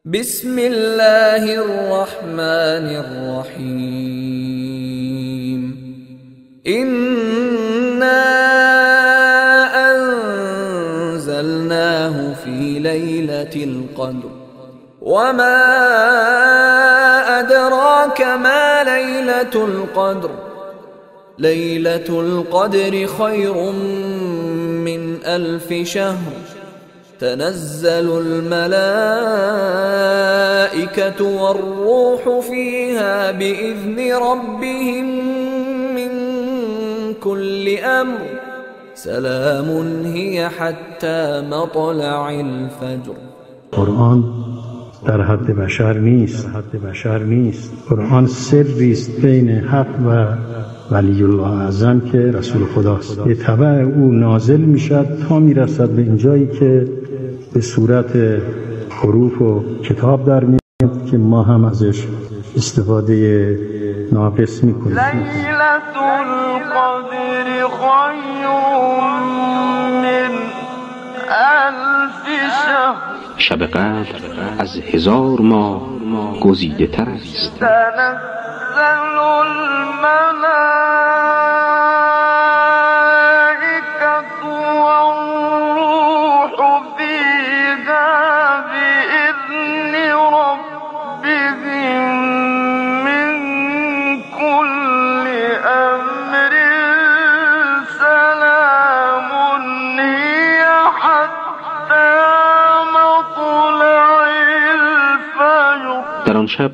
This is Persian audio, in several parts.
بسم الله الرحمن الرحیم. إنا أنزلناه في ليلة القدر وما أدراك ما ليلة القدر ليلة القدر خير من 1000 شهر تنزل الملائكة والروح فيها بإذن ربهم من كل أمر سلام هي حتى مطلع الفجر. قرآن در حد بشر نیست. قرآن سری است بین حق و ولی الله اعظم که رسول خداست. به تبع او نازل میشد تا میرسد به اینجایی که به صورت حروف و کتاب در میاد که ما هم ازش استفاده ناقص میکنیم. لیلة القدر خیر من 1000 شهر. شب قدر از 1000 ماه گزیده تر است. تنزل الملائكة والروح فيها بإذن ربهم من كل أمر سلام هي حتى مطلع الفجر. در آن شب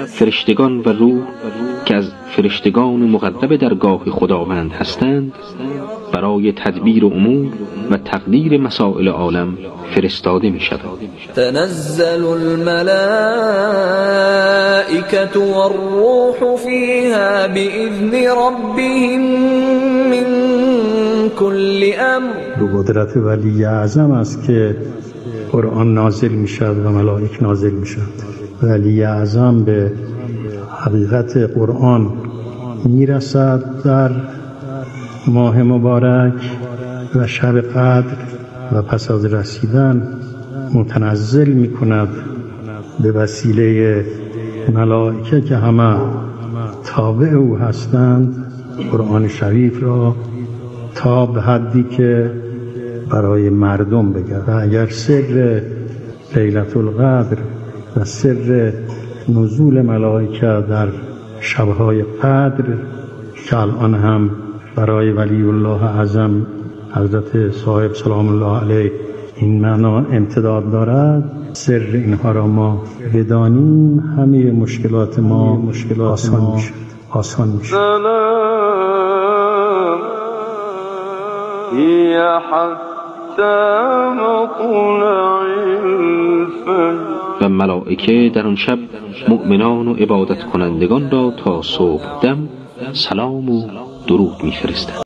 فرشتگان و روح که از فرشتگان مقرب درگاه خداوند هستند برای تدبیر امور و تقدیر مسائل عالم فرستاده می شود. تنزل الملائكة والروح فيها بإذن ربهم من كل أمر. رو قدرت ولی اعظم است که قرآن نازل می شود و ملائک نازل می شود. ولی اعظم به حقیقت قرآن می رسد در ماه مبارک و شب قدر و پس از رسیدن متنزل می کند به وسیله ملائکه که همه تابع او هستند قرآن شریف را تا به حدی که برای مردم بگرد. و اگر سر لیلة القدر و سر نزول ملائکه در شبهای قدر که الان هم برای ولی الله اعظم حضرت صاحب سلام الله علیه این معنا امتداد دارد، سر اینها را ما بدانیم همه مشکلات ما آسان میشه. سلام هي حتى مطلع الفجر. و ملائکه در آن شب مؤمنان و عبادت کنندگان را تا صبح دم سلام و درود می‌فرستند.